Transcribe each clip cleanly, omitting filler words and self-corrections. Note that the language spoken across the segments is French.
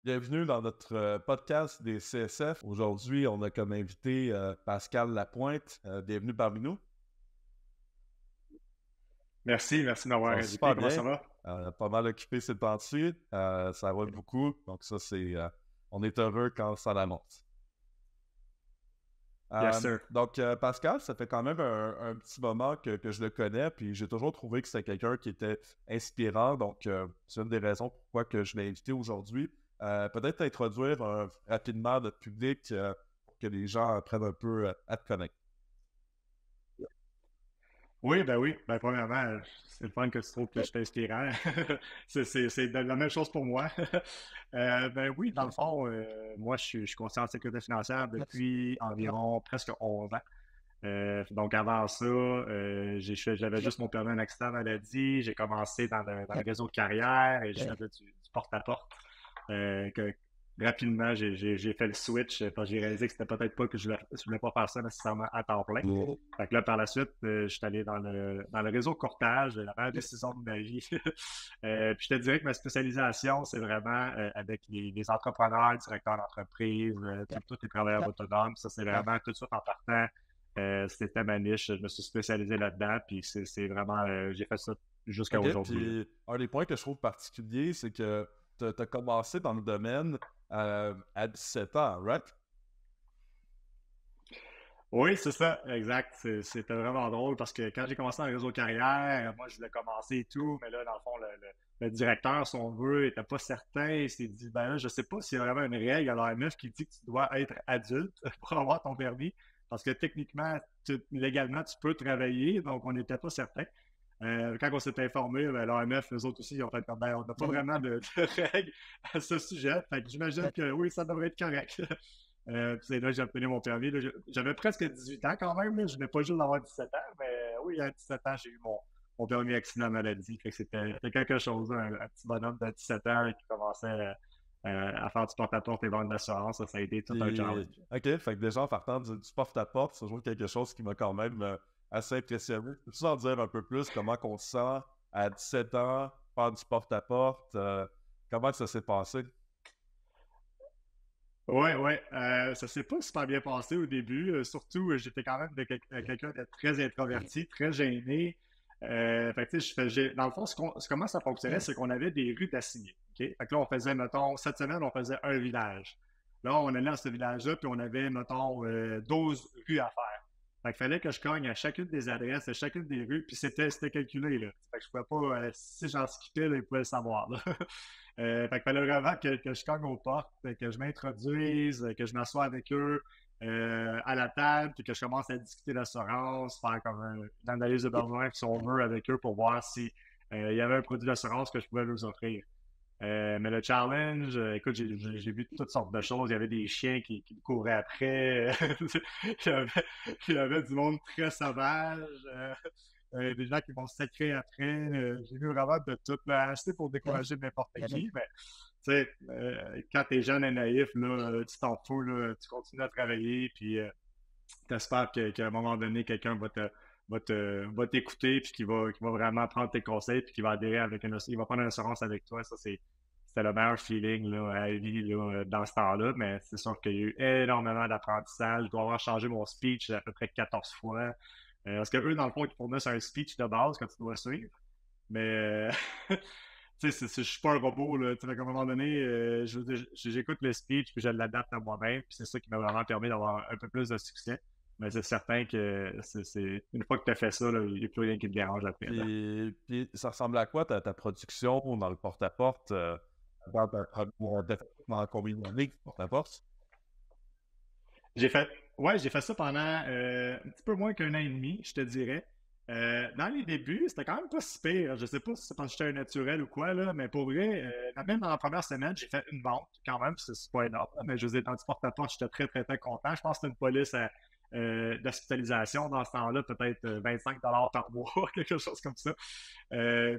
Bienvenue dans notre podcast des CSF. Aujourd'hui, on a comme invité Pascal Lapointe. Bienvenue parmi nous. Merci de Ça m'avoir va invité. super Comment bien. ça va? Pas mal occupé ces temps-ci. Ça roule beaucoup. Donc ça, on est heureux quand ça l'annonce. Yes, sir. Pascal, ça fait quand même un petit moment que je le connais, puis j'ai toujours trouvé que c'était quelqu'un qui était inspirant. Donc, c'est une des raisons pourquoi que je l'ai invité aujourd'hui. Peut-être introduire rapidement notre public pour que les gens apprennent un peu à te connaître. Oui. Ben, premièrement, c'est le fun que tu trouves que je suis inspirant. C'est la même chose pour moi. Ben oui, dans le fond, moi, je suis conseiller en sécurité financière depuis environ presque 11 ans. Donc, avant ça, j'avais juste mon permis en accident maladie. J'ai commencé dans le réseau de carrière et je faisais du porte-à-porte. Que rapidement, j'ai fait le switch parce que j'ai réalisé que c'était peut-être pas que je voulais pas faire ça nécessairement à temps plein. Fait que là, par la suite, je suis allé dans le réseau courtage, la meilleure décision de ma vie. Puis je te dirais que ma spécialisation, c'est vraiment avec les entrepreneurs, directeurs d'entreprise, tous les travailleurs autonomes. Ça, c'est vraiment tout de suite en partant. C'était ma niche. Je me suis spécialisé là-dedans, puis c'est vraiment, j'ai fait ça jusqu'à OK? aujourd'hui, là. Puis, un des points que je trouve particulier, c'est que tu as commencé dans le domaine à 17 ans, right? Oui, c'est ça, exact. C'était vraiment drôle parce que quand j'ai commencé dans le réseau carrière, moi, je voulais commencer et tout, mais là, dans le fond, le directeur, si on veut, était pas certain. Il s'est dit, ben là, je sais pas s'il y a vraiment une règle à l'AMF qui dit que tu dois être adulte pour avoir ton permis, parce que techniquement, légalement, tu peux travailler, donc on n'était pas certain. Quand on s'est informé, ben, l'AMF, eux autres aussi, ils ont fait comme, ben, on n'a pas vraiment de règles à ce sujet. Fait que j'imagine que oui, ça devrait être correct. C'est là que j'ai obtenu mon permis. Là. J'avais presque 18 ans quand même. Là. Je n'ai pas juste d'avoir 17 ans, mais oui, à 17 ans, j'ai eu mon permis accident maladie. Fait que c'était quelque chose, un petit bonhomme de 17 ans là, qui commençait à faire du porte-à-porte et vendre d'assurance. Ça a été tout un challenge. OK, fait que déjà en partant du porte-à-porte, c'est toujours quelque chose qui m'a quand même assez impressionné. Peux-tu en dire un peu plus comment qu'on se sent à 17 ans, faire du porte-à-porte, comment ça s'est passé? Oui. Ça s'est pas super bien passé au début. Surtout, j'étais quand même quelqu'un de très introverti, très gêné. Fait que, tu sais, dans le fond, comment ça fonctionnait, c'est qu'on avait des rues d'assignées. OK? Fait que là, on faisait, mettons, cette semaine, on faisait un village. Là, on allait dans ce village-là, puis on avait, mettons, 12 rues à faire. Fait qu'il fallait que je cogne à chacune des adresses, à chacune des rues, puis c'était calculé, là. Fait que je pouvais pas, si j'en skippais, là, ils pouvaient le savoir, là. Fait qu'il fallait vraiment que je cogne aux portes, que je m'introduise, que je m'assoie avec eux à la table, puis que je commence à discuter d'assurance, faire comme une analyse de besoin, si on veut, avec eux pour voir si il y avait un produit d'assurance que je pouvais leur offrir. Mais le challenge, écoute, j'ai vu toutes sortes de choses. Il y avait des chiens qui me couraient après. Il y avait du monde très sauvage. Des gens qui vont se sacrer après. J'ai vu vraiment de tout. Là, assez pour décourager n'importe qui. Mais tu sais, quand t'es jeune et naïf, là, tu t'en fous, là, tu continues à travailler, puis t'espères qu'à un moment donné, quelqu'un va t'écouter, puis qui va vraiment prendre tes conseils, puis qui va adhérer il va prendre une assurance avec toi. Ça, c'était le meilleur feeling là, à la vie là, dans ce temps-là, mais c'est sûr qu'il y a eu énormément d'apprentissage. Je dois avoir changé mon speech à peu près 14 fois. Parce que eux, dans le fond, ils fournissent un speech de base que tu dois suivre. Mais tu sais, je suis pas un robot, là. Tu sais, à un moment donné, j'écoute le speech puis je l'adapte à moi-même. Puis c'est ça qui m'a vraiment permis d'avoir un peu plus de succès. Mais c'est certain que une fois que tu as fait ça, il n'y a plus rien qui te dérange après, là. Puis ça ressemble à quoi ta production dans le porte-à-porte? Dans combien d'années, porte-à-porte? J'ai fait ça pendant un petit peu moins qu'un an et demi, je te dirais. Dans les débuts, c'était quand même pas si pire. Je sais pas si c'est parce que j'étais un naturel ou quoi, là, mais pour vrai, même dans la première semaine, j'ai fait une vente quand même, c'est pas énorme, là, mais je vous ai dans du porte-à-porte, j'étais très, très, très content. Je pense que c'était une police d'hospitalisation dans ce temps-là, peut-être 25 par mois, quelque chose comme ça.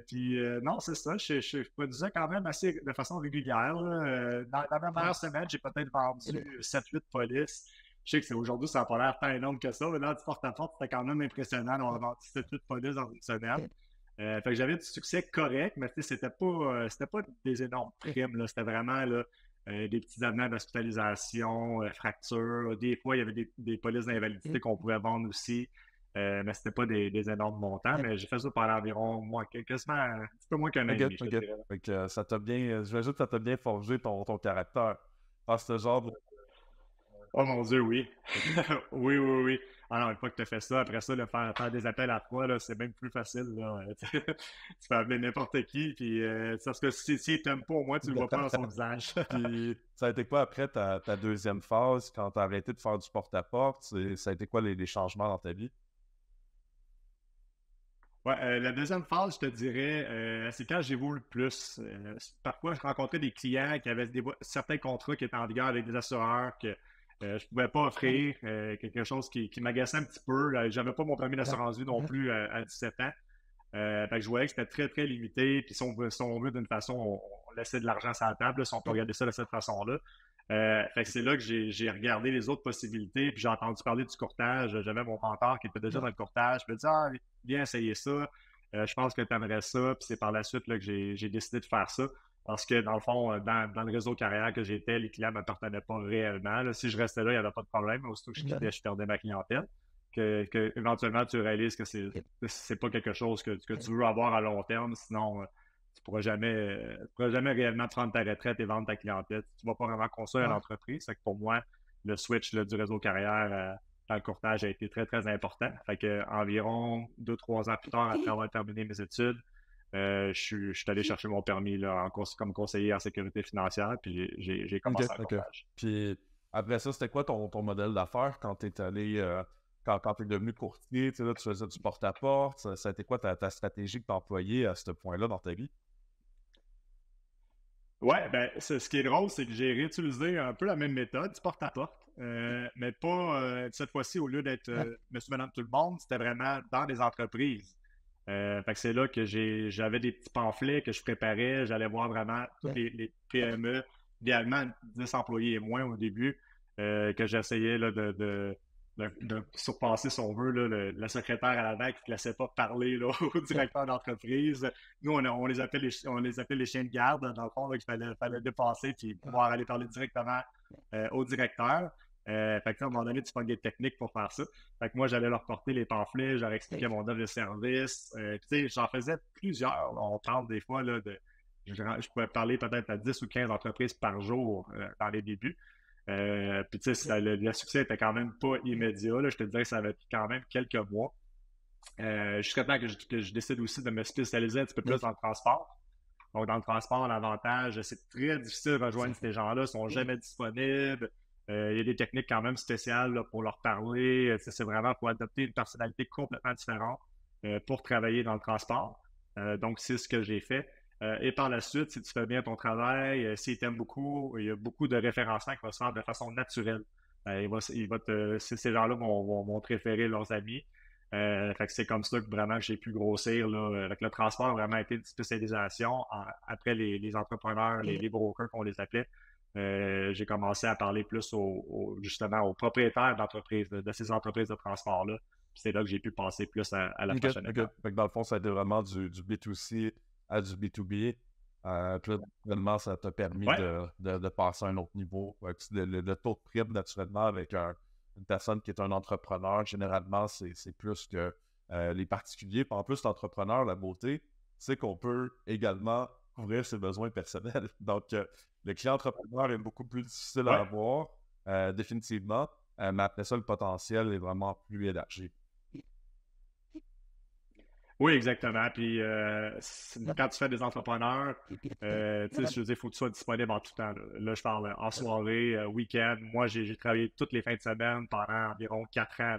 Puis non, c'est ça, je produisais quand même assez de façon régulière, là. Dans ma meilleure semaine, j'ai peut-être vendu 7-8 polices. Je sais que aujourd'hui, ça n'a pas l'air tant énorme que ça, mais là, du porte-à-porte, c'était quand même impressionnant. On a vendu 7-8 polices dans une semaine. Fait que j'avais du succès correct, mais tu sais, c'était pas des énormes primes, là. C'était vraiment, là, des petits avenants d'hospitalisation, fractures. Des fois, il y avait des polices d'invalidité qu'on pouvait vendre aussi. Mais c'était pas des énormes montants. Mais j'ai fait ça pendant environ quasiment un petit peu moins qu'un an et Ok, demi, je te ok. dirais. Fait que ça t'a bien, j'imagine que ça t'a bien forgé ton caractère. Faire ce genre de... Oh mon Dieu, oui. Oui, oui, oui. Ah non, une fois que tu as fait ça, après ça, faire des appels à trois, là, c'est même plus facile. Là. Tu peux appeler n'importe qui, puis parce que si t'aime pas, au moins, tu le vois pas dans son visage. Puis ça a été quoi après ta deuxième phase, quand t'as arrêté de faire du porte-à-porte? Ça a été quoi les changements dans ta vie? Ouais, la deuxième phase, je te dirais, c'est quand j'évolue le plus. Parfois, je rencontrais des clients qui avaient certains contrats qui étaient en vigueur avec des assureurs que je pouvais pas offrir, quelque chose qui m'agaçait un petit peu. J'avais pas mon permis d'assurance vie non plus à 17 ans. Fait que je voyais que c'était très, très limité. Puis si on veut d'une façon, on laissait de l'argent sur la table, là, si on peut regarder ça de cette façon-là. Fait que c'est là que j'ai regardé les autres possibilités, puis j'ai entendu parler du courtage. J'avais mon mentor qui était déjà dans le courtage. Je me dit, ah, viens essayer ça. Je pense que tu aimerais ça. Puis c'est par la suite là, que j'ai décidé de faire ça. Parce que dans le fond, dans le réseau carrière que j'étais, les clients ne m'appartenaient pas réellement. Là. Si je restais là, il n'y avait pas de problème. Mais aussitôt que je quittais, je perdais ma clientèle. Que éventuellement tu réalises que c'est pas quelque chose que tu veux avoir à long terme, sinon tu pourras jamais réellement prendre ta retraite et vendre ta clientèle. Tu vas pas vraiment construire l'entreprise. C'est que pour moi, le switch là, du réseau carrière dans le courtage a été très, très important. Fait que environ 2-3 ans plus tard, après avoir terminé mes études, je suis allé chercher mon permis là, comme conseiller en sécurité financière, puis j'ai Ok, commencé en ok. courtage. Puis après ça, c'était quoi ton modèle d'affaires quand t'es allé, quand t'es devenu courtier, tu sais, là, tu faisais du porte-à-porte, ça a été quoi ta stratégie que t'as employée à ce point-là dans ta vie? Ouais, ben, ce qui est drôle, c'est que j'ai réutilisé un peu la même méthode, du porte-à-porte, mais pas cette fois-ci, au lieu d'être monsieur, madame, tout le monde, c'était vraiment dans des entreprises. Fait que c'est là que j'avais des petits pamphlets que je préparais, j'allais voir vraiment toutes les PME, idéalement 10 employés et moins au début, que j'essayais là, de surpasser, si on veut, là, la secrétaire à l'avant qui ne laissait pas parler là, au directeur d'entreprise. Nous, on les appelait les chiens de garde, dans le fond, là, qu'il fallait dépasser puis pouvoir aller parler directement au directeur. Fait que là, à un moment donné, tu prends des techniques pour faire ça. Fait que moi, j'allais leur porter les pamphlets, je leur expliquais mon offre de service. Tu sais, j'en faisais plusieurs. On parle des fois là, je pouvais parler peut-être à 10 ou 15 entreprises par jour dans les débuts. Puis tu sais, le succès était quand même pas immédiat. Là. Je te dirais que ça avait pris quand même quelques mois. Jusqu'à temps que je décide aussi de me spécialiser un petit peu plus dans le transport. Donc, dans le transport, l'avantage, c'est très difficile de rejoindre ces gens-là, ils ne sont jamais disponibles. Il y a des techniques quand même spéciales là, pour leur parler. C'est vraiment pour adopter une personnalité complètement différente pour travailler dans le transport. Donc, c'est ce que j'ai fait. Et par la suite, si tu fais bien ton travail, s'ils t'aiment beaucoup, il y a beaucoup de référencement qui va se faire de façon naturelle. Ces gens-là vont te référer leurs amis. Fait que c'est comme ça que vraiment j'ai pu grossir. Là, avec le transport a vraiment été une spécialisation. Après les entrepreneurs, les brokers qu'on les appelait, j'ai commencé à parler plus justement aux propriétaires d'entreprises, de ces entreprises de transport-là. Puis c'est là que j'ai pu passer plus à la Ok, prochaine ok. étape. Fait que dans le fond, ça a été vraiment du B2C à du B2B. Puis là, naturellement, ça t'a permis Ouais, de passer à un autre niveau. Fait que le taux de prime, naturellement, avec une personne qui est un entrepreneur, généralement, c'est plus que les particuliers. Puis en plus, l'entrepreneur, la beauté, c'est qu'on peut également couvrir ses besoins personnels. Donc, le client entrepreneur est beaucoup plus difficile à ouais. avoir, définitivement. Mais après ça, le potentiel est vraiment plus élargi. Oui, exactement. Puis quand tu fais des entrepreneurs, tu sais, je veux dire, il faut que tu sois disponible en tout temps. Là, je parle en soirée, week-end. Moi, j'ai travaillé toutes les fins de semaine pendant environ 4 ans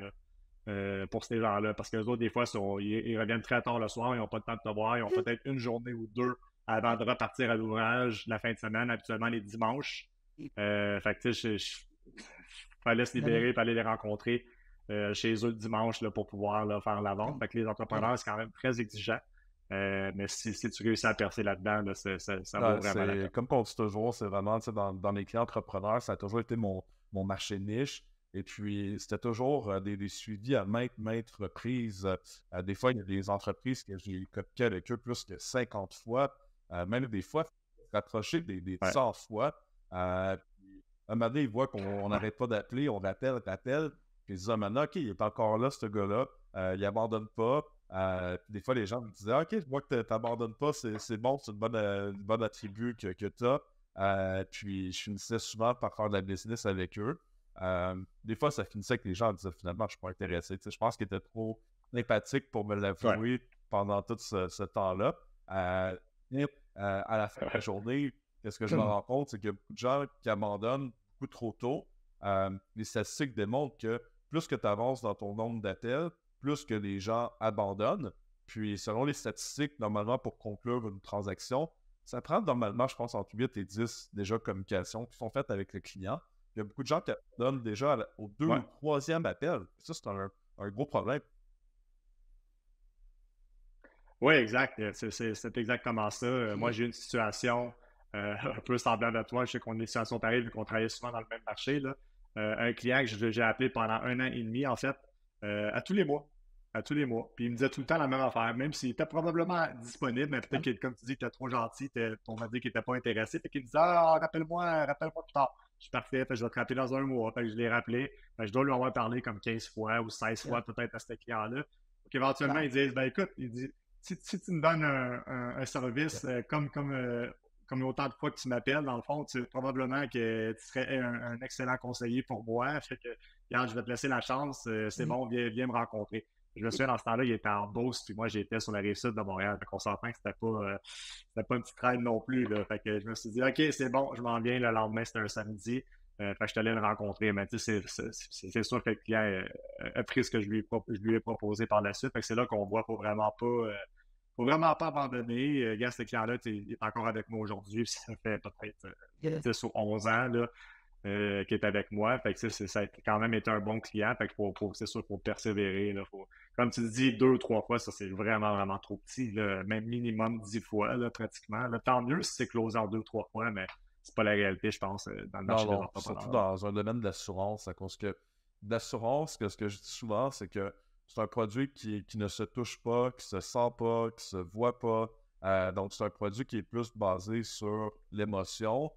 là, pour ces gens-là. Parce que les autres, des fois, ils reviennent très tard le soir, ils n'ont pas le temps de te voir, ils ont peut-être une journée ou deux avant de repartir à l'ouvrage la fin de semaine, habituellement les dimanches. Fait que tu sais, fallait se libérer, fallait les rencontrer chez eux le dimanche là, pour pouvoir là, faire la vente. Fait que les entrepreneurs, c'est quand même très exigeant. Mais si tu réussis à percer là-dedans, là, ça vaut Ouais, vraiment la c'est peine. comme on dit toujours, c'est vraiment, tu sais, dans les clients entrepreneurs, ça a toujours été mon marché niche. Et puis, c'était toujours des suivis à maintes reprises. Des fois, il y a des entreprises que j'ai copié avec eux plus que 50 fois, même des fois, rapproché des Ouais. 100 fois. Puis, un moment donné, il voit qu'on n'arrête pas d'appeler, on rappelle, puis il se dit, un moment donné, OK, il est encore là, ce gars-là, il abandonne pas. Puis des fois, les gens me disaient, OK, je vois que tu n'abandonnes pas, c'est bon, c'est une bonne attribut que tu as. Puis je finissais souvent par faire de la business avec eux. Des fois, ça finissait que les gens disaient, finalement, je suis pas intéressé. Tu sais, je pense qu'ils étaient trop sympathiques pour me Ouais. l'avouer pendant tout ce temps-là. Et, à la fin de la journée, qu'est-ce que je me rends compte, c'est qu'il y a beaucoup de gens qui abandonnent beaucoup trop tôt. Les statistiques démontrent que plus que tu avances dans ton nombre d'appels, plus que les gens abandonnent. Puis, selon les statistiques, normalement, pour conclure une transaction, ça prend normalement, je pense, entre 8 et 10 déjà communications qui sont faites avec le client. Il y a beaucoup de gens qui abandonnent déjà au 2 Ouais. ou 3e appel. Ça, c'est un gros problème. Oui, exact. C'est exactement ça. Moi, j'ai eu une situation un peu semblable à toi. Je sais qu'on est une situation pareille vu qu'on travaillait souvent dans le même marché, là. Un client que j'ai appelé pendant 1 an et demi, en fait, à tous les mois. À tous les mois. Puis il me disait tout le temps la même affaire, même s'il était probablement disponible, mais peut-être que, comme tu dis, qu'il était trop gentil, on m'a dit qu'il n'était pas intéressé. Fait qu'il me disait, ah, rappelle-moi plus tard. Je suis parfait, fait que je vais te rappeler dans un mois. Fait que je l'ai rappelé. Fait que je dois lui avoir parlé comme 15 fois ou 16 fois peut-être à ce client-là. Donc éventuellement, il dit, ben écoute, il dit, si tu me donnes un service comme autant de fois que tu m'appelles, dans le fond, probablement que tu serais un excellent conseiller pour moi. Fait que, regarde, je vais te laisser la chance. C'est bon, viens me rencontrer. Je me souviens, dans ce temps-là, il était en Beauce, puis moi, j'étais sur la rive-sud de Montréal. Fait qu'on s'entend que c'était pas une petite traîne non plus, là. Fait que je me suis dit, OK, c'est bon, je m'en viens. Le lendemain, c'était un samedi. Fait que je suis allé le rencontrer. Mais tu sais, c'est sûr que le client a pris ce que je lui ai proposé par la suite. Fait que c'est là qu'on voit, faut vraiment pas abandonner. Gars, ce client-là, il est encore avec moi aujourd'hui. Ça fait peut-être 10 ou 11 ans là, qu'il est avec moi. Fait que ça a quand même été un bon client. Fait que c'est sûr qu'il faut persévérer. Là, comme tu dis, 2 ou 3 fois, ça c'est vraiment, vraiment trop petit. Là. Même minimum 10 fois, là, pratiquement. Là. Tant mieux si c'est closé en 2 ou 3 fois, mais c'est pas la réalité, je pense, dans le Non, marché des non, surtout entrepreneurs. dans un domaine de l'assurance, à cause que d'assurance, ce que je dis souvent, c'est que c'est un produit qui ne se touche pas, qui se sent pas, qui se voit pas. Donc, c'est un produit qui est plus basé sur l'émotion.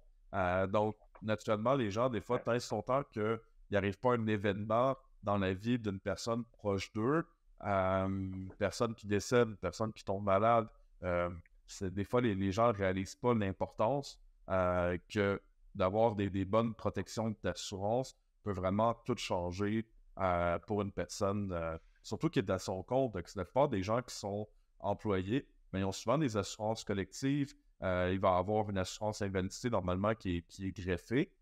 Donc, naturellement, les gens, des fois, tant et si longtemps qu'il n'arrive pas un événement dans la vie d'une personne proche d'eux, une personne qui décède, une personne qui tombe malade, des fois, les gens ne réalisent pas l'importance que d'avoir des bonnes protections d'assurance peut vraiment tout changer pour une personne, surtout qui est à son compte. Donc, la plupart des gens qui sont employés, mais ils ont souvent des assurances collectives. Il va avoir une assurance invalidité normalement qui est greffée.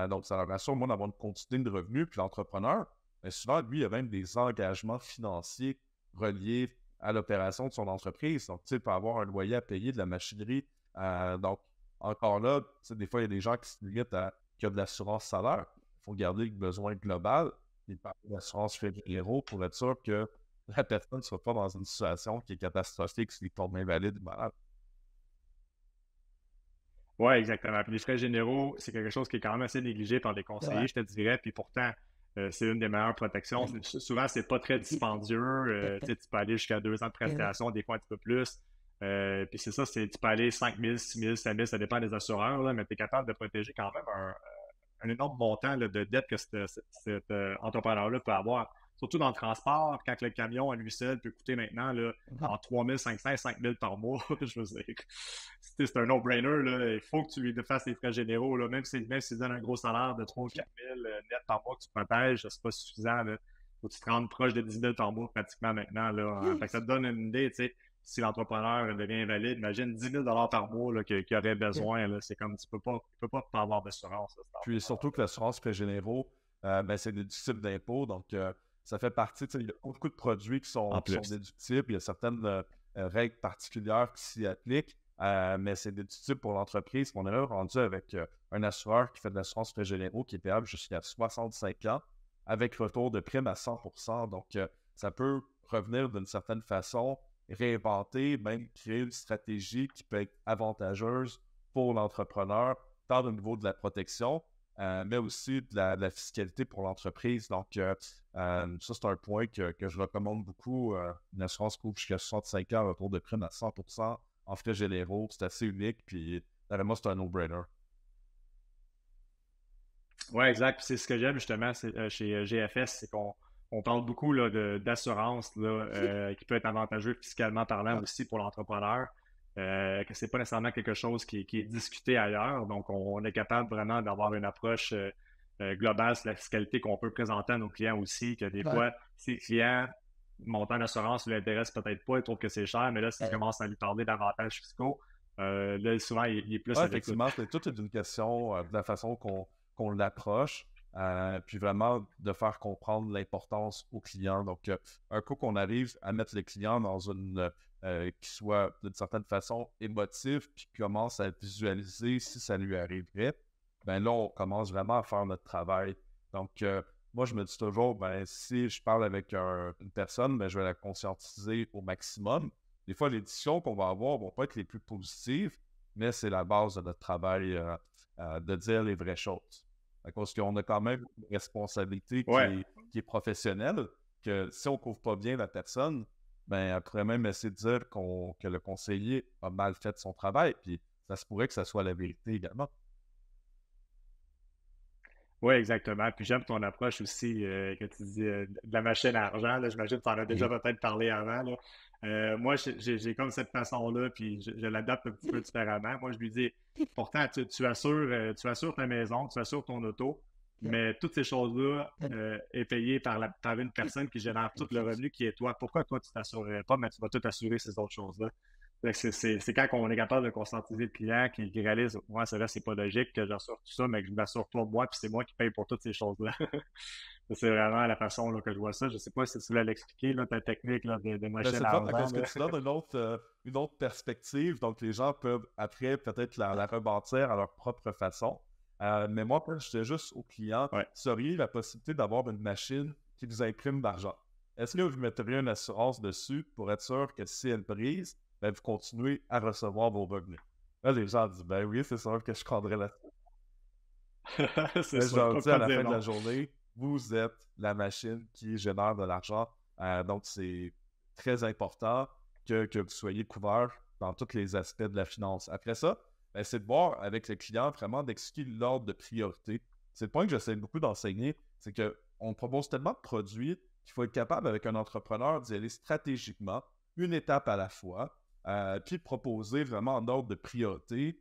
Donc, ça leur assure, moi, d'avoir une continuité de revenus. Puis l'entrepreneur, ben, souvent, lui, il a même des engagements financiers reliés à l'opération de son entreprise. Donc, tu sais, il peut avoir un loyer à payer, de la machinerie. Donc, encore là, tu sais, des fois, il y a des gens qui se limitent à qui ont de l'assurance salaire. Il faut garder le besoin global et parler d'assurance fédéraux pour être sûr que la personne ne soit pas dans une situation qui est catastrophique s'il tombe invalide ou malade. Oui, exactement. Puis les frais généraux, c'est quelque chose qui est quand même assez négligé par les conseillers, je te dirais. Puis pourtant, c'est une des meilleures protections. Souvent, c'est pas très dispendieux. Tu sais, tu peux aller jusqu'à 2 ans de prestation, des fois un petit peu plus. Puis c'est ça, tu peux aller 5 000, 6 000, 5 000, ça dépend des assureurs, là, mais tu es capable de protéger quand même un énorme montant là, de dette que cet entrepreneur-là peut avoir. Surtout dans le transport, quand le camion à lui seul peut coûter maintenant là, en 3 500 et 5 000 par mois, je veux dire, c'est un no-brainer. Là. Il faut que tu lui fasses les frais généraux. Là. Même si tu donnes un gros salaire de 3 ou 4 000 net par mois que tu protèges, c'est pas suffisant. Là. Faut que tu te rendes proche de 10 000 par mois pratiquement maintenant. Là. Fait que ça te donne une idée, tu sais, si l'entrepreneur devient invalide, imagine 10 000 par mois là, qu'il aurait besoin. Là. C'est comme tu peux pas avoir d'assurance. Puis surtout que l'assurance frais généraux, ben, c'est déductible d'impôt. Donc, ça fait partie, il y a beaucoup de produits qui sont déductibles. Il y a certaines règles particulières qui s'y appliquent, mais c'est déductible pour l'entreprise. On est là rendu avec un assureur qui fait de l'assurance frais généraux qui est payable jusqu'à 65 ans avec retour de prime à 100%. Donc, ça peut revenir d'une certaine façon, réinventer, même créer une stratégie qui peut être avantageuse pour l'entrepreneur, tant au niveau de la protection, mais aussi de la fiscalité pour l'entreprise. Donc, ça, c'est un point que je recommande beaucoup. Une assurance couvre jusqu'à 65 ans, retour de prime à 100% en frais généraux. C'est assez unique, puis moi, c'est un no-brainer. Ouais, exact. Puis c'est ce que j'aime justement chez GFS, c'est qu'on parle beaucoup là, d'assurance là, qui peut être avantageux fiscalement parlant aussi pour l'entrepreneur. Que c'est pas nécessairement quelque chose qui est discuté ailleurs. Donc, on est capable vraiment d'avoir une approche globale sur la fiscalité qu'on peut présenter à nos clients aussi, que des fois, ces clients, le montant d'assurance ne l'intéresse peut-être pas, ils trouvent que c'est cher, mais là, si tu commences à lui parler d'avantages fiscaux, là, souvent, il est plus Ouais, à l'écoute. effectivement, c'est toute une question de la façon qu'on l'approche, puis vraiment de faire comprendre l'importance au client. Donc, un coup qu'on arrive à mettre le client dans une qui soit d'une certaine façon émotif, puis qui commence à visualiser si ça lui arriverait, ben là, on commence vraiment à faire notre travail. Donc, moi, je me dis toujours, ben, si je parle avec une personne, ben, je vais la conscientiser au maximum. Des fois, les discussions qu'on va avoir vont pas être les plus positives, mais c'est la base de notre travail de dire les vraies choses. Parce qu'on a quand même une responsabilité Ouais. qui est professionnelle, que si on ne couvre pas bien la personne, ben, elle pourrait même essayer de dire que le conseiller a mal fait son travail, puis ça se pourrait que ça soit la vérité également. Oui, exactement. Puis j'aime ton approche aussi, que tu dis de la machine à argent. Là, j'imagine que tu en as déjà peut-être parlé avant. Là. Moi, j'ai comme cette façon-là, puis je l'adapte un petit peu différemment. Moi, je lui dis, pourtant, tu assures ta maison, tu assures ton auto, mais toutes ces choses-là est payées par une personne qui génère tout le revenu qui est toi. Pourquoi toi, tu t'assurerais pas, mais tu vas tout assurer ces autres choses-là? Fait que c'est quand on est capable de conscientiser le client qui réalise, moi, c'est vrai, c'est pas logique que j'assure tout ça, mais que je m'assure toi, moi, puis c'est moi qui paye pour toutes ces choses-là. C'est vraiment la façon là, que je vois ça. Je sais pas si tu voulais l'expliquer, là, ta technique là, de Ben, machine c'est le à fun argent. parce que Là. tu donnes une autre perspective, donc les gens peuvent après peut-être la rebâtir à leur propre façon. Mais moi, quand j'étais juste au client, Ouais. vous auriez la possibilité d'avoir une machine qui vous imprime d'argent. Est-ce que vous metteriez une assurance dessus pour être sûr que si elle brise, ben, vous continuez à recevoir vos revenus? Là, les gens disent, ben oui, c'est sûr que je prendrais la. C'est Mais je sûr, leur pas dis à pas la dire fin de la non. journée, vous êtes la machine qui génère de l'argent. Donc, c'est très important que vous soyez couvert dans tous les aspects de la finance. Après ça, ben, c'est de voir avec le client vraiment d'expliquer l'ordre de priorité. C'est le point que j'essaie beaucoup d'enseigner, c'est qu'on propose tellement de produits qu'il faut être capable avec un entrepreneur d'y aller stratégiquement, une étape à la fois, puis proposer vraiment en ordre de priorité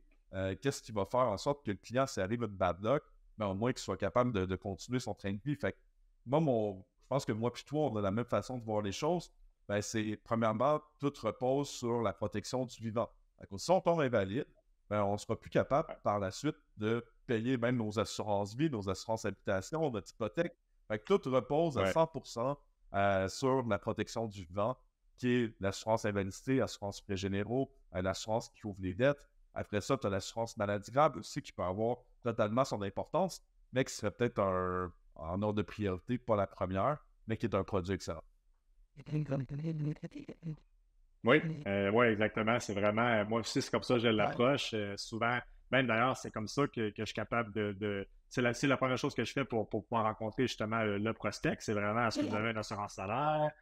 qu'est-ce qui va faire en sorte que le client, s'il arrive à une bad luck, ben, au moins qu'il soit capable de continuer son train de vie. Fait que moi, je pense que moi et toi, on a la même façon de voir les choses. Ben, c'est, premièrement, tout repose sur la protection du vivant. Donc, si on tombe invalide, ben, on ne sera plus capable par la suite de payer même nos assurances vie, nos assurances habitation, notre hypothèque. Fait que tout repose à Ouais. 100% sur la protection du vivant, qui est l'assurance invalidité, l'assurance frais généraux, l'assurance qui couvre les dettes. Après ça, tu as l'assurance maladie grave aussi qui peut avoir totalement son importance, mais qui serait peut-être en ordre de priorité, pas la première, mais qui est un produit excellent. Oui, ouais, exactement. C'est vraiment, moi aussi, c'est comme ça que je l'approche. Souvent, même d'ailleurs, c'est comme ça que je suis capable c'est la première chose que je fais pour pouvoir rencontrer justement le prospect. C'est vraiment, est-ce que vous avez une assurance salaire?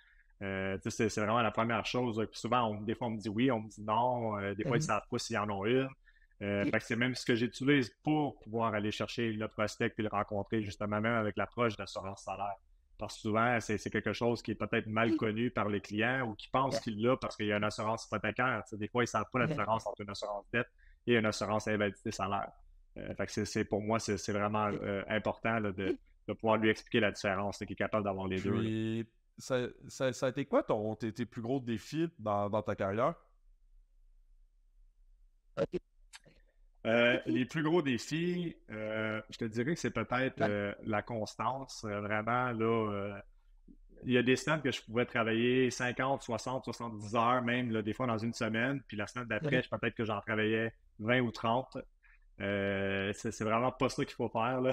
Tu sais, c'est vraiment la première chose. Puis souvent, des fois, on me dit oui, on me dit non. Des fois, ils ne savent pas s'ils en ont une. Fait que c'est même ce que j'utilise pour pouvoir aller chercher le prospect puis le rencontrer justement même avec l'approche d'assurance salaire. Parce que souvent, c'est quelque chose qui est peut-être mal connu par les clients ou qui pensent qu'il l'a parce qu'il y a une assurance hypothécaire. Tu sais, des fois, ils ne savent pas la différence entre une assurance dette et une assurance invalidité salaire. Fait que pour moi, c'est vraiment important là, de pouvoir lui expliquer la différence, qu'il est capable d'avoir les deux. Là. Puis, ça a été quoi tes plus gros défis dans ta carrière? Les plus gros défis, je te dirais que c'est peut-être la constance. Vraiment, là, il y a des semaines que je pouvais travailler 50, 60, 70 heures, même là, des fois dans une semaine. Puis la semaine d'après, peut-être que j'en travaillais 20 ou 30. C'est vraiment pas ça qu'il faut faire. Là.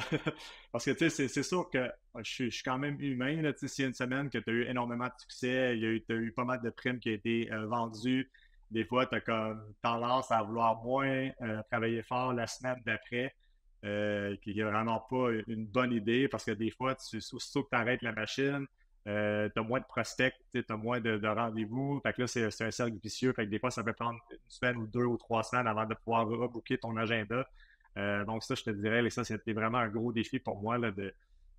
Parce que tu sais, c'est sûr que je suis quand même humain. Là, tu sais, s'il y a une semaine que tu as eu énormément de succès, tu as eu pas mal de primes qui ont été vendues. Des fois, tu as comme tendance à vouloir moins travailler fort la semaine d'après, qui n'est vraiment pas une bonne idée parce que des fois, aussitôt que tu arrêtes la machine, tu as moins de prospects, tu as moins de rendez-vous. Fait que là, c'est un cercle vicieux. Fait que des fois, ça peut prendre une semaine ou 2 ou 3 semaines avant de pouvoir rebooker ton agenda. Donc ça, je te dirais, là, ça, c'était vraiment un gros défi pour moi là, de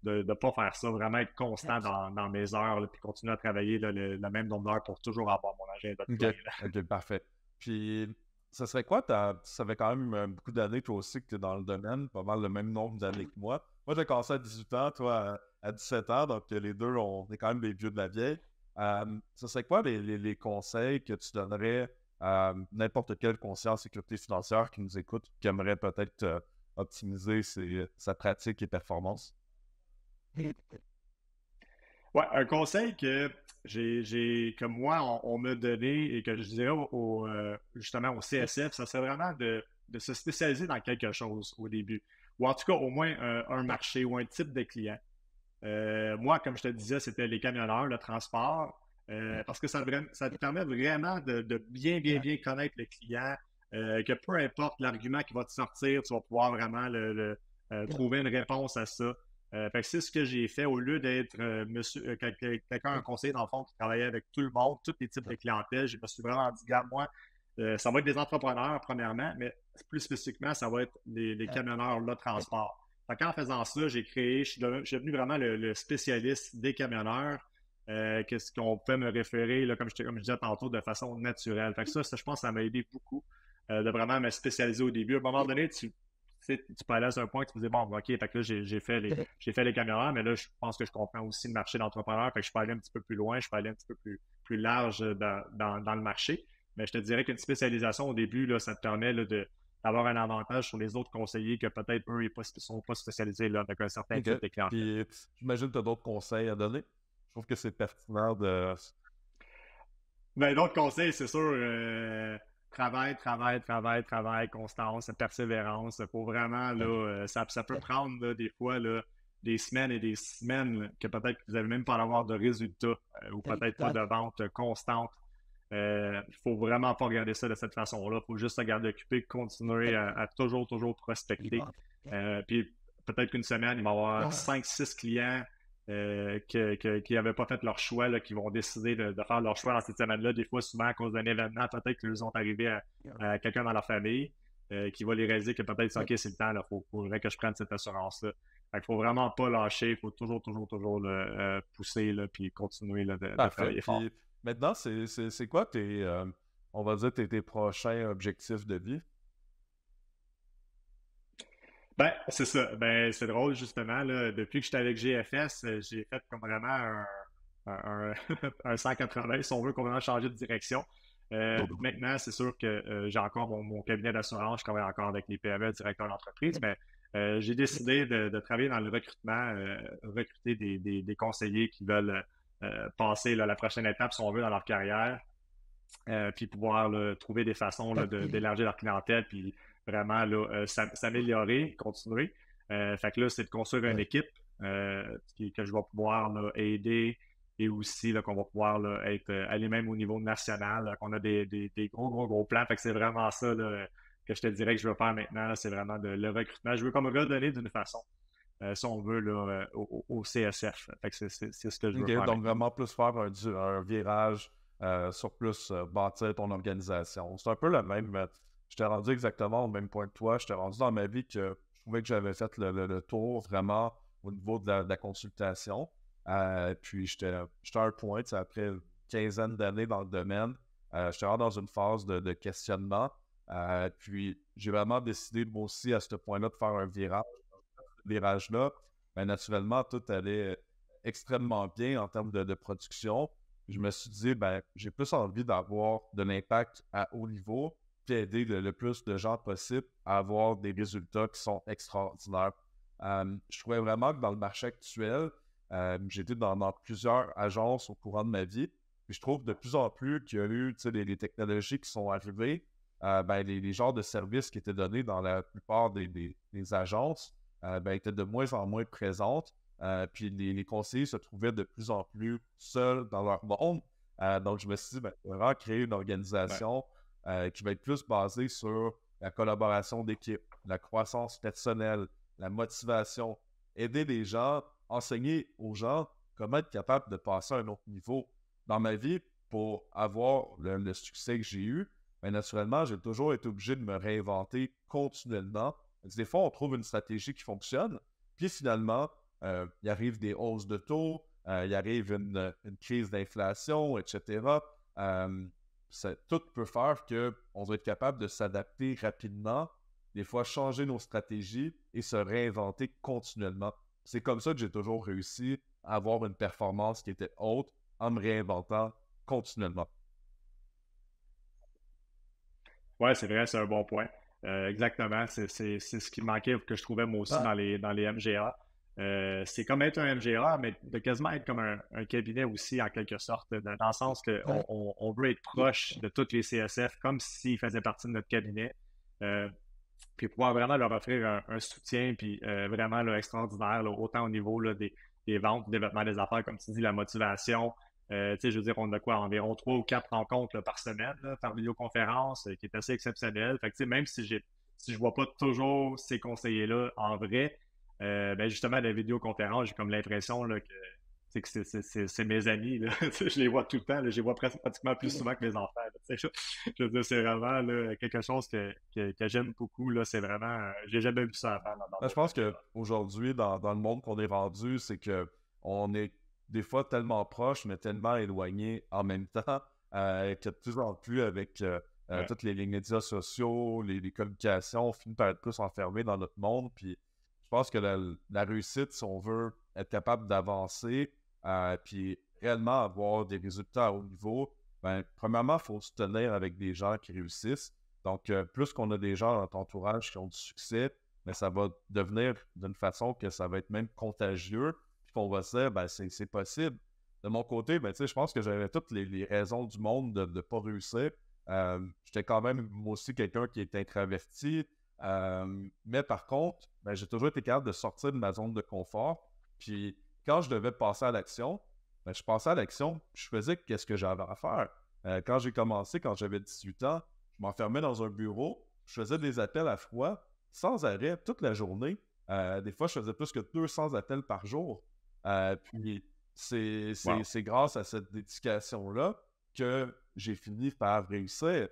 ne pas faire ça, vraiment être constant dans mes heures, là, puis continuer à travailler là, le même nombre d'heures pour toujours avoir mon agenda de OK, plein. Là. OK, parfait. Puis, ça serait quoi, ça fait quand même beaucoup d'années, toi aussi, que tu es dans le domaine, pas mal le même nombre d'années que moi. Moi, j'ai commencé à 18 ans, toi à 17 ans, donc les deux, on est quand même des vieux de la vieille. Ça serait quoi les conseils que tu donnerais à n'importe quel conseiller en sécurité financière qui nous écoute, qui aimerait peut-être optimiser sa pratique et performance? Ouais, un conseil que comme moi, on m'a donné et que je dirais justement au CSF, ça serait vraiment de se spécialiser dans quelque chose au début. Ou en tout cas, au moins un marché ou un type de client. Moi, comme je te disais, c'était les camionneurs, le transport, parce que ça te permet vraiment de bien, bien, bien connaître le client, que peu importe l'argument qui va te sortir, tu vas pouvoir vraiment trouver une réponse à ça. Fait que c'est ce que j'ai fait au lieu d'être quelqu'un, un conseiller dans le fond qui travaillait avec tout le monde, tous les types de clientèle. Je me suis vraiment dit, regarde, moi, ça va être des entrepreneurs premièrement, mais plus spécifiquement, ça va être les camionneurs, le transport. Fait qu'en faisant ça, je suis devenu vraiment le spécialiste des camionneurs. Qu'est-ce qu'on peut me référer, là, comme je disais tantôt, de façon naturelle. Fait que ça, je pense que ça m'a aidé beaucoup de vraiment me spécialiser au début. À un moment donné, tu peux aller à un point que tu te dis, bon, OK, fait que là, j'ai fait les camionneurs, mais là, je pense que je comprends aussi le marché d'entrepreneur. Fait que je peux aller un petit peu plus loin, je peux aller un petit peu plus large dans le marché. Mais je te dirais qu'une spécialisation au début, là, ça te permet là, d'avoir un avantage sur les autres conseillers que peut-être eux ne sont pas spécialisés là, avec un certain OK. type de clientèle. Puis, j'imagine que tu as d'autres conseils à donner. Je trouve que c'est pertinent de... Mais d'autres conseils, c'est sûr, travail, constance, persévérance. Il faut vraiment, là, ça peut prendre là, des fois là, des semaines et des semaines là, que peut-être que vous n'allez même pas avoir de résultats ou peut-être pas de vente constante. Il faut vraiment pas regarder ça de cette façon-là. Il faut juste se garder occupé, continuer à toujours, toujours prospecter. Puis peut-être qu'une semaine, il va y avoir 5 6 clients qui n'avaient pas fait leur choix, là, qui vont décider de faire leur choix dans cette semaine-là. Des fois, souvent, à cause d'un événement, peut-être qu'ils ont arrivé à quelqu'un dans leur famille qui va les réaliser que peut-être, OK, c'est le temps, il faudrait que je prenne cette assurance-là. Fait qu'il faut vraiment pas lâcher, il faut toujours, toujours, toujours pousser, là, puis continuer là, de Parfait. travailler fort. Puis, maintenant, c'est quoi on va dire, tes prochains objectifs de vie? Ben, c'est ça. Ben, c'est drôle, justement, là, depuis que j'étais avec GFS, j'ai fait comme vraiment un, un 180, si on veut complètement changer de direction. Maintenant, c'est sûr que j'ai encore mon cabinet d'assurance, je travaille encore avec les PME, directeurs d'entreprise, mais j'ai décidé de travailler dans le recrutement, recruter des conseillers qui veulent passer là, la prochaine étape, si on veut, dans leur carrière, puis pouvoir là, trouver des façons là, d'élargir leur clientèle, puis vraiment là, s'améliorer, continuer. Fait que là, c'est de construire une équipe que je vais pouvoir là, aider et aussi là, qu'on va pouvoir là, aller même au niveau national, là, qu'on a des gros, gros, gros plans. Fait que c'est vraiment ça là, que je te dirais que je veux faire maintenant. Là, c'est vraiment le recrutement. Je veux comme redonner d'une façon, si on veut, là, au CSF. Fait que c'est ce que je veux OK, faire donc maintenant. vraiment plus faire un virage sur plus bâtir ton organisation. C'est un peu le même. J'étais rendu exactement au même point que toi. J'étais rendu dans ma vie que je trouvais que j'avais fait le tour vraiment au niveau de la consultation. Puis j'étais à un point, tu sais, après une quinzaine d'années dans le domaine, j'étais vraiment dans une phase de questionnement. Puis j'ai vraiment décidé moi aussi à ce point-là de faire un virage. Ce virage-là, ben, naturellement, tout allait extrêmement bien en termes de production. Je me suis dit, ben, j'ai plus envie d'avoir de l'impact à haut niveau, puis aider le plus de gens possible à avoir des résultats qui sont extraordinaires. Je trouvais vraiment que dans le marché actuel, j'ai été dans plusieurs agences au courant de ma vie, puis je trouve de plus en plus qu'il y a eu, tu sais, les technologies qui sont arrivées, ben, les genres de services qui étaient donnés dans la plupart des agences, ben, étaient de moins en moins présentes. Puis les conseillers se trouvaient de plus en plus seuls dans leur monde. Donc, je me suis dit, ben, on va vraiment créer une Ouais. organisation qui va être plus basée sur la collaboration d'équipe, la croissance personnelle, la motivation, aider les gens, enseigner aux gens comment être capable de passer à un autre niveau. Dans ma vie, pour avoir le succès que j'ai eu, ben, naturellement, j'ai toujours été obligé de me réinventer continuellement Des fois, on trouve une stratégie qui fonctionne, puis finalement, il arrive des hausses de taux, il arrive une crise d'inflation, etc. Tout peut faire qu'on va être capable de s'adapter rapidement, des fois changer nos stratégies et se réinventer continuellement. C'est comme ça que j'ai toujours réussi à avoir une performance qui était haute en me réinventant continuellement. Ouais, c'est vrai, c'est un bon point. Exactement, c'est ce qui manquait, que je trouvais moi aussi Ah, dans les MGA. C'est comme être un MGA, mais de quasiment être comme un cabinet aussi, en quelque sorte, dans le sens qu'on on veut être proche de tous les CSF, comme s'ils faisaient partie de notre cabinet. Euh, Puis pouvoir vraiment leur offrir un soutien, puis vraiment là, extraordinaire, là, autant au niveau là, des ventes, du développement des affaires, comme tu dis, la motivation. Tu sais, je veux dire, on a quoi, environ 3 ou 4 rencontres là, par semaine, là, par vidéoconférence, qui est assez exceptionnel. Fait que, tu sais, même si je vois pas toujours ces conseillers-là en vrai, ben justement, la vidéoconférence, j'ai comme l'impression là, que c'est mes amis, là. Je les vois tout le temps, là. Je les vois pratiquement plus souvent que mes enfants, là. Je veux dire, c'est vraiment là, quelque chose que j'aime beaucoup. Là. C'est vraiment. J'ai jamais vu ça avant dans ben, je d'autres pense MGA. qu'aujourd'hui, dans le monde qu'on est rendu, c'est que on est des fois tellement proche, mais tellement éloigné en même temps, que de plus en plus avec Ouais. toutes les médias sociaux, les communications, on finit par être plus enfermé dans notre monde. Puis je pense que la réussite, si on veut être capable d'avancer, puis réellement avoir des résultats à haut niveau, ben, premièrement, il faut se tenir avec des gens qui réussissent. Donc, plus qu'on a des gens dans notre entourage qui ont du succès, mais ça va devenir d'une façon que ça va être même contagieux, puis qu'on va se dire, ben, c'est possible. De mon côté, ben, tu sais, je pense que j'avais toutes les raisons du monde de ne pas réussir. J'étais quand même, moi aussi, quelqu'un qui est introverti, mais par contre, ben, j'ai toujours été capable de sortir de ma zone de confort. Puis, quand je devais passer à l'action, ben, je passais à l'action, je faisais qu'est-ce que j'avais à faire. Quand j'ai commencé, quand j'avais 18 ans, je m'enfermais dans un bureau, je faisais des appels à froid, sans arrêt, toute la journée. Des fois, je faisais plus que 200 appels par jour. Puis, Wow. c'est grâce à cette dédication-là que j'ai fini par réussir.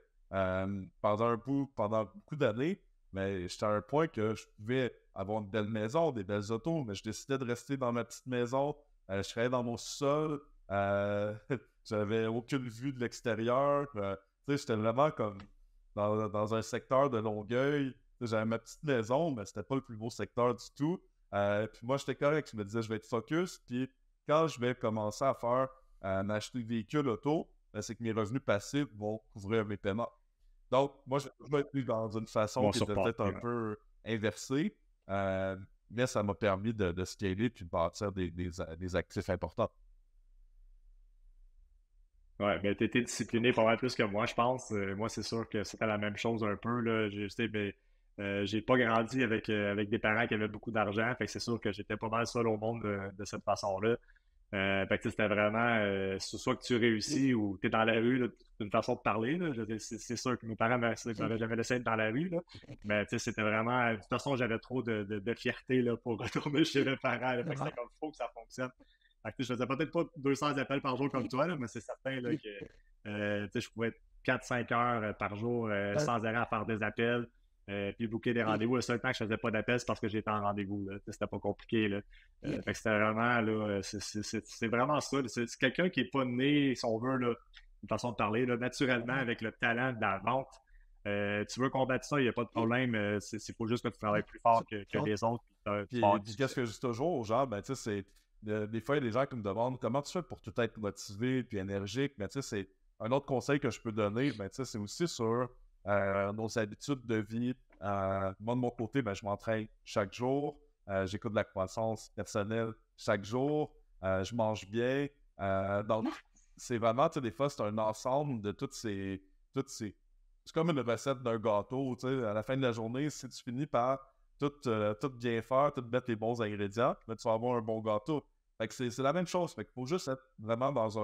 Pendant beaucoup d'années, mais j'étais à un point que je pouvais avoir une belle maison, des belles autos, mais je décidais de rester dans ma petite maison. Je travaillais dans mon sous-sol. J'avais aucune vue de l'extérieur. Tu sais, j'étais vraiment comme dans un secteur de Longueuil. J'avais ma petite maison, mais c'était pas le plus beau secteur du tout. Puis moi, j'étais correct. Je me disais, je vais être focus. Puis quand je vais commencer à m'acheter des véhicules auto, ben, c'est que mes revenus passifs vont couvrir mes paiements. Donc, moi, j'ai toujours été dans une façon Bon qui était surpassé. peut-être un peu inversée, mais ça m'a permis de scaler puis de bâtir des actifs importants. Ouais, mais t'étais discipliné pas mal plus que moi, je pense. Moi, c'est sûr que c'était la même chose un peu, là. J'ai pas grandi avec des parents qui avaient beaucoup d'argent, fait que c'est sûr que j'étais pas mal seul au monde de cette façon-là. Fait que tu sais, c'était vraiment soit que tu réussis ou tu es dans la rue, là, c'est une façon de parler. Là. Je veux dire, c'est sûr que mes parents m'avaient jamais laissé être dans la rue. Là. Mais tu sais, c'était vraiment. De toute façon, j'avais trop de fierté là, pour retourner chez mes parents. Là. Fait que c'était comme faut que ça fonctionne. Fait que, tu sais, je faisais peut-être pas 200 appels par jour comme toi, là, mais c'est certain là, que tu sais, je pouvais être 4-5 heures par jour sans arrêt à faire des appels. Puis booker des rendez-vous. Le seul temps que je faisais pas d'appels, c'est parce que j'étais en rendez-vous. Là. Tu sais, c'était pas compliqué. Là. Fait que c'était vraiment, là, c'est vraiment ça. C'est quelqu'un qui n'est pas né, si on veut, là, une façon de parler, là, naturellement, avec le talent de la vente. Tu veux combattre ça, il n'y a pas de problème. C'est faut juste que tu travailles plus fort que les autres, puis tu vas avoir du Puis qu'est-ce succès. que je dis toujours aux gens, ben, tu sais, des fois, il y a des gens qui me demandent comment tu fais pour tout être motivé puis énergique. Mais tu sais, c'est un autre conseil que je peux donner, ben, tu sais, c'est aussi sur nos habitudes de vie. Moi, de mon côté, ben, je m'entraîne chaque jour. J'écoute de la croissance personnelle chaque jour. Je mange bien. Donc, c'est vraiment, tu sais, des fois, c'est un ensemble de toutes ces. C'est comme une recette d'un gâteau, tu sais. À la fin de la journée, si tu finis par tout bien faire, tout mettre les bons ingrédients, mais tu vas avoir un bon gâteau. Fait que c'est la même chose. Fait qu'il faut juste être vraiment dans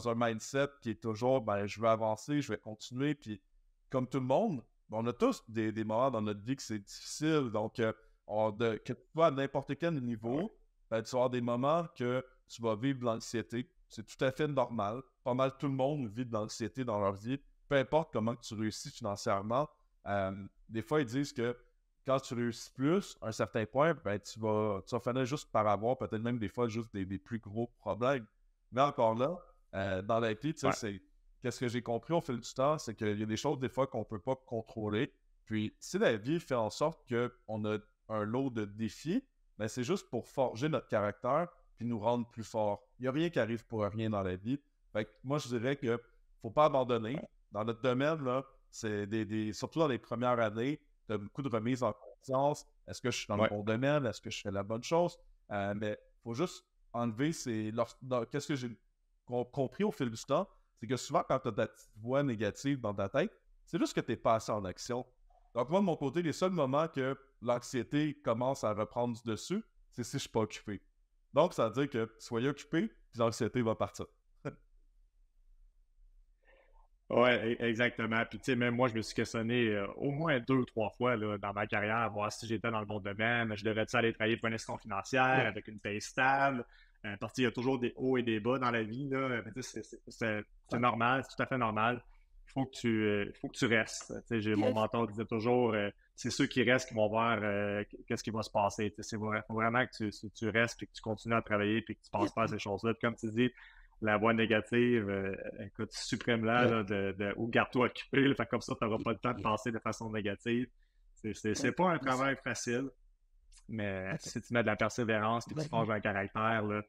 un mindset qui est toujours, ben, je veux avancer, je vais continuer. Puis, comme tout le monde, ben, on a tous des moments dans notre vie que c'est difficile. Donc, que tu sois à n'importe quel Ah ouais. niveau, ben, tu vas avoir des moments que tu vas vivre de l'anxiété. C'est tout à fait normal. Pas mal tout le monde vit de l'anxiété dans leur vie. Peu importe comment tu réussis financièrement. Des fois, ils disent que quand tu réussis plus, à un certain point, ben, tu vas finir juste par avoir peut-être même des fois juste des plus gros problèmes. Mais encore là, dans la vie, tu sais, Ouais. qu'est-ce que j'ai compris au fil du temps, c'est qu'il y a des choses des fois qu'on ne peut pas contrôler. Puis si la vie fait en sorte qu'on a un lot de défis, ben, c'est juste pour forger notre caractère puis nous rendre plus forts. Il n'y a rien qui arrive pour rien dans la vie. Fait que moi, je dirais que faut pas abandonner. Dans notre domaine, là, c'est surtout dans les premières années, tu as beaucoup de remises en conscience. Est-ce que je suis dans le Ouais. bon domaine? Est-ce que je fais la bonne chose? Mais il faut juste enlever qu'est-ce que j'ai compris au fil du temps, c'est que souvent, quand tu as ta petite voix négative dans ta tête, c'est juste que tu n'es pas assez en action. Donc, moi, de mon côté, les seuls moments que l'anxiété commence à reprendre du dessus, c'est si je ne suis pas occupé. Donc, ça veut dire que soyez occupé, puis l'anxiété va partir. Ouais, exactement. Puis, tu sais, même moi, je me suis questionné au moins 2 ou 3 fois là, dans ma carrière, à voir si j'étais dans le bon domaine. Je devrais-tu aller travailler pour une institution financière avec une paye stable? Parce qu'il y a toujours des hauts et des bas dans la vie, là. Mais tu sais, c'est normal, c'est tout à fait normal. Il faut que tu restes. Tu sais, mon mentor disait toujours, c'est ceux qui restent qui vont voir qu'est-ce qui va se passer. Tu sais, faut vraiment que tu restes et que tu continues à travailler et que tu passes pas à ces choses-là. Puis comme tu dis, la voix négative, écoute, supprime-la ou garde-toi occupé. Là, fait comme ça, tu n'auras pas le temps de penser de façon négative. C'est pas un travail facile, mais si tu mets de la persévérance et tu forges un caractère là,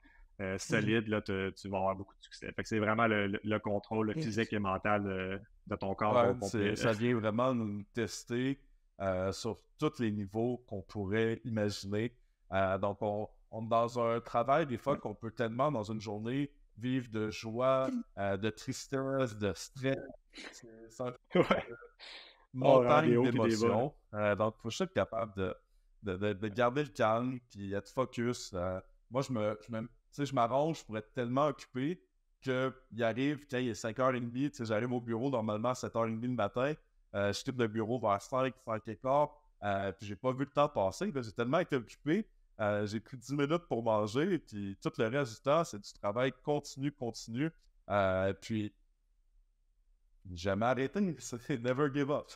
solide, là, tu vas avoir beaucoup de succès. Fait que c'est vraiment le contrôle physique et mental de ton corps Ouais, au complet. ça vient vraiment nous tester sur tous les niveaux qu'on pourrait imaginer. Donc, on est dans un travail, des fois, qu'on peut tellement, dans une journée, vivre de joie, de tristesse, de stress. C'est une Ouais. Oh, vraiment des montagne hauts et des bas. d'émotions. Donc, il faut juste être capable de garder le calme puis être focus. Moi, tu sais, je m'arrange pour être tellement occupé qu'il arrive quand il est 5h30, tu sais, j'arrive au bureau normalement à 7h30 le matin. Je quitte le bureau vers 5h15, puis j'ai pas vu le temps passer. Là, j'ai tellement été occupé. J'ai pris 10 minutes pour manger, puis tout le reste du temps, c'est du travail continu. Puis jamais arrêté. C'est never give up.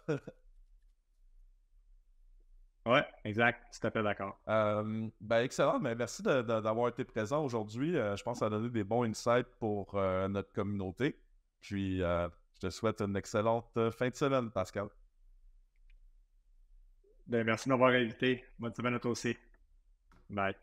Ouais, exact. Tout à fait d'accord. Ben excellent, mais merci d'avoir été présent aujourd'hui. Je pense que ça a donné des bons insights pour notre communauté. Puis, je te souhaite une excellente fin de semaine, Pascal. Ben, merci de m'avoir invité. Bonne semaine à toi aussi. Bye.